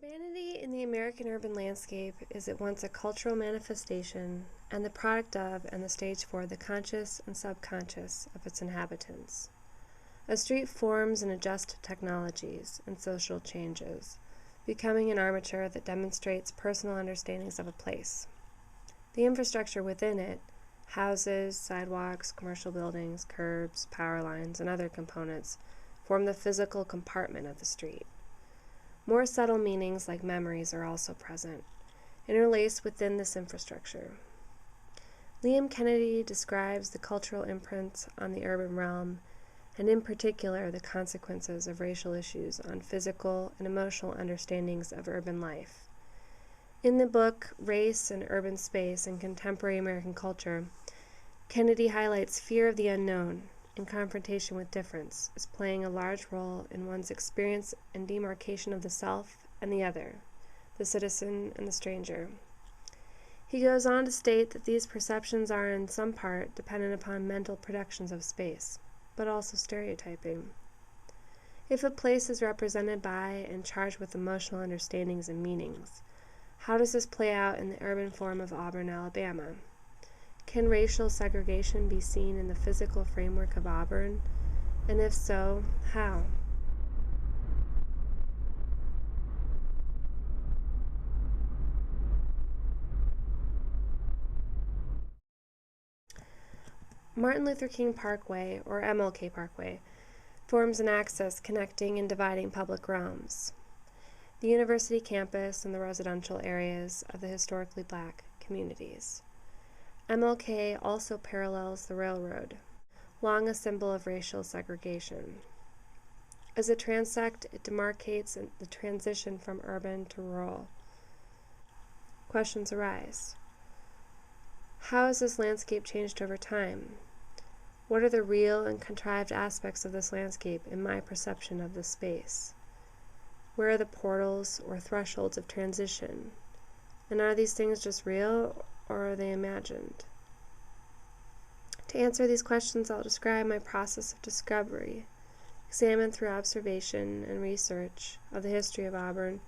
Urbanity in the American urban landscape is at once a cultural manifestation and the product of and the stage for the conscious and subconscious of its inhabitants. A street forms and adjusts to technologies and social changes, becoming an armature that demonstrates personal understandings of a place. The infrastructure within it, houses, sidewalks, commercial buildings, curbs, power lines, and other components, form the physical compartment of the street. More subtle meanings like memories are also present, interlaced within this infrastructure. Liam Kennedy describes the cultural imprints on the urban realm, and in particular the consequences of racial issues on physical and emotional understandings of urban life. In the book Race and Urban Space in Contemporary American Culture, Kennedy highlights fear of the unknown in confrontation with difference is playing a large role in one's experience and demarcation of the self and the other, the citizen and the stranger. He goes on to state that these perceptions are in some part dependent upon mental productions of space, but also stereotyping. If a place is represented by and charged with emotional understandings and meanings, how does this play out in the urban form of Auburn, Alabama? Can racial segregation be seen in the physical framework of Auburn? And if so, how? Martin Luther King Parkway, or MLK Parkway, forms an axis connecting and dividing public realms, the university campus and the residential areas of the historically black communities. MLK also parallels the railroad, long a symbol of racial segregation. As a transect, it demarcates the transition from urban to rural. Questions arise. How has this landscape changed over time? What are the real and contrived aspects of this landscape in my perception of this space? Where are the portals or thresholds of transition? And are these things just real, or are they imagined? To answer these questions, I'll describe my process of discovery, examined through observation and research of the history of Auburn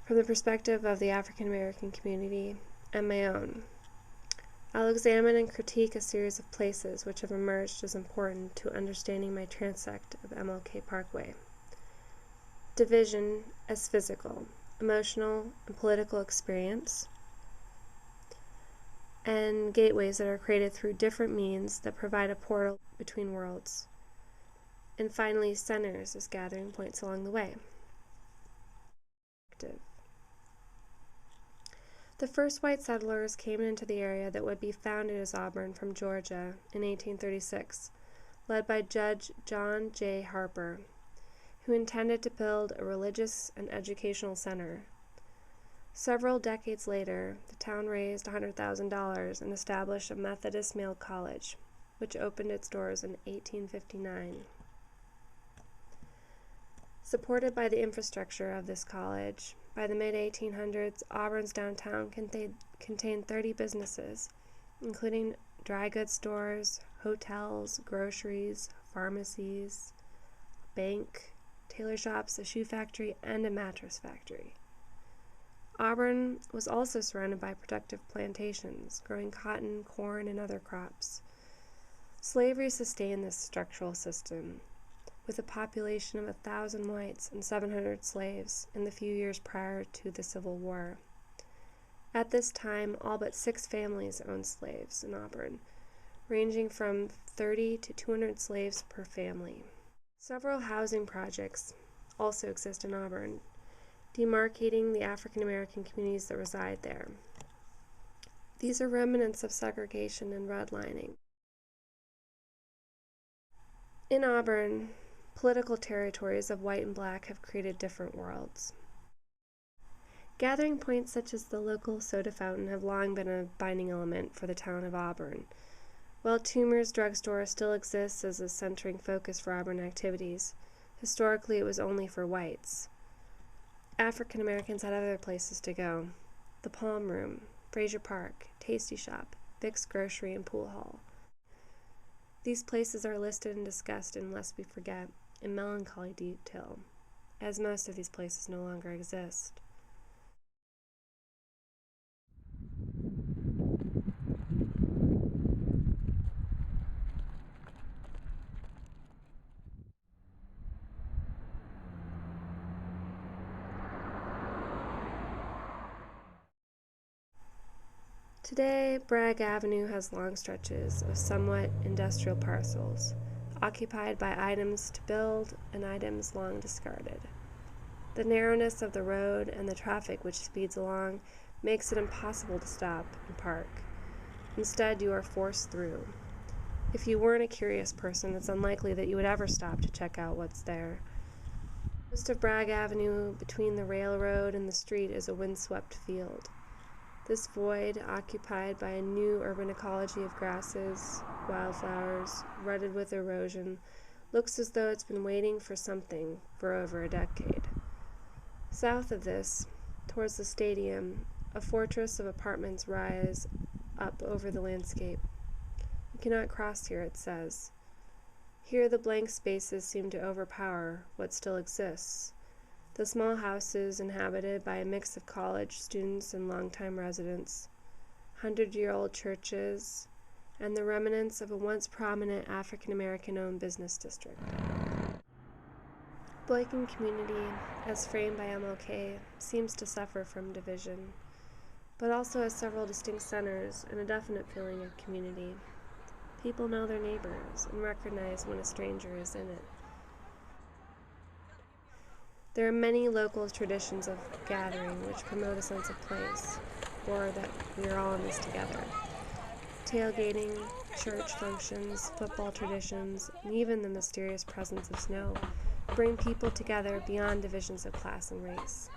from the perspective of the African American community and my own. I'll examine and critique a series of places which have emerged as important to understanding my transect of MLK Parkway. Division as physical, emotional, and political experience, and gateways that are created through different means that provide a portal between worlds. And finally, centers as gathering points along the way. The first white settlers came into the area that would be founded as Auburn from Georgia in 1836, led by Judge John J. Harper, who intended to build a religious and educational center. Several decades later, the town raised $100,000 and established a Methodist male college, which opened its doors in 1859. Supported by the infrastructure of this college, by the mid-1800s, Auburn's downtown contained 30 businesses, including dry goods stores, hotels, groceries, pharmacies, a bank, tailor shops, a shoe factory, and a mattress factory. Auburn was also surrounded by productive plantations, growing cotton, corn, and other crops. Slavery sustained this structural system, with a population of 1,000 whites and 700 slaves in the few years prior to the Civil War. At this time, all but 6 families owned slaves in Auburn, ranging from 30 to 200 slaves per family. Several housing projects also exist in Auburn, demarcating the African American communities that reside there. These are remnants of segregation and redlining. In Auburn, political territories of white and black have created different worlds. Gathering points such as the local soda fountain have long been a binding element for the town of Auburn. While Toomer's drugstore still exists as a centering focus for Auburn activities, historically it was only for whites. African Americans had other places to go: the Palm Room, Frazier Park, Tasty Shop, Vic's Grocery, and Pool Hall. These places are listed and discussed in Lest We Forget in melancholy detail. as most of these places no longer exist. Today, Bragg Avenue has long stretches of somewhat industrial parcels, occupied by items to build and items long discarded. The narrowness of the road and the traffic which speeds along makes it impossible to stop and park. Instead, you are forced through. If you weren't a curious person, it's unlikely that you would ever stop to check out what's there. Most of Bragg Avenue between the railroad and the street is a windswept field. This void, occupied by a new urban ecology of grasses, wildflowers, rutted with erosion, looks as though it's been waiting for something for over a decade. South of this, towards the stadium, a fortress of apartments rise up over the landscape. You cannot cross here, it says. Here the blank spaces seem to overpower what still exists. The small houses inhabited by a mix of college students and longtime residents, 100-year-old churches, and the remnants of a once prominent African-American-owned business district. Boykin community, as framed by MLK, seems to suffer from division, but also has several distinct centers and a definite feeling of community. People know their neighbors and recognize when a stranger is in it. There are many local traditions of gathering which promote a sense of place, or that we are all in this together. Tailgating, church functions, football traditions, and even the mysterious presence of snow bring people together beyond divisions of class and race.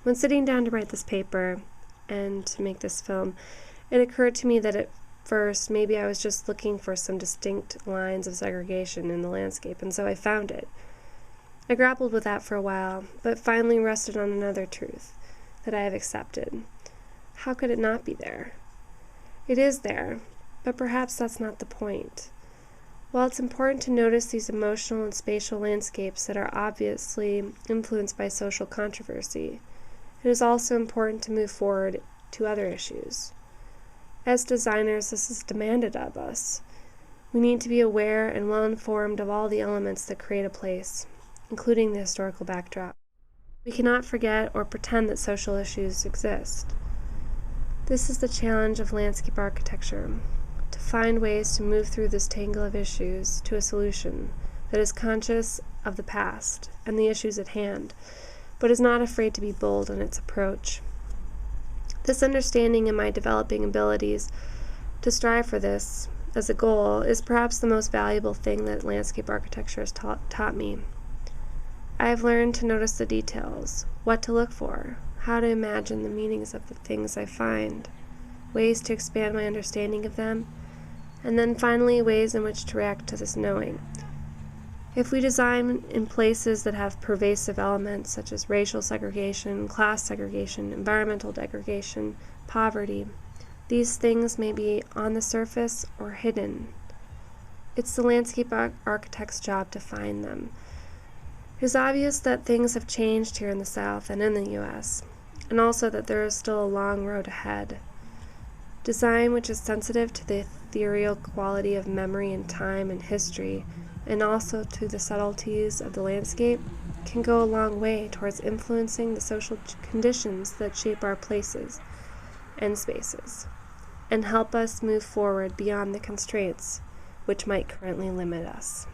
When sitting down to write this paper and to make this film, it occurred to me that at first maybe I was just looking for some distinct lines of segregation in the landscape, and so I found it. I grappled with that for a while, but finally rested on another truth that I have accepted. How could it not be there? It is there, but perhaps that's not the point. While it's important to notice these emotional and spatial landscapes that are obviously influenced by social controversy, it is also important to move forward to other issues. As designers, this is demanded of us. We need to be aware and well-informed of all the elements that create a place, including the historical backdrop. We cannot forget or pretend that social issues exist. This is the challenge of landscape architecture, to find ways to move through this tangle of issues to a solution that is conscious of the past and the issues at hand, but is not afraid to be bold in its approach. This understanding and my developing abilities to strive for this as a goal is perhaps the most valuable thing that landscape architecture has taught me. I have learned to notice the details, what to look for, how to imagine the meanings of the things I find, ways to expand my understanding of them, and then finally ways in which to react to this knowing. If we design in places that have pervasive elements such as racial segregation, class segregation, environmental degradation, poverty, these things may be on the surface or hidden. It's the landscape architect's job to find them. It is obvious that things have changed here in the South and in the U.S., and also that there is still a long road ahead. Design which is sensitive to the ethereal quality of memory and time and history, and also to the subtleties of the landscape, can go a long way towards influencing the social conditions that shape our places and spaces, and help us move forward beyond the constraints which might currently limit us.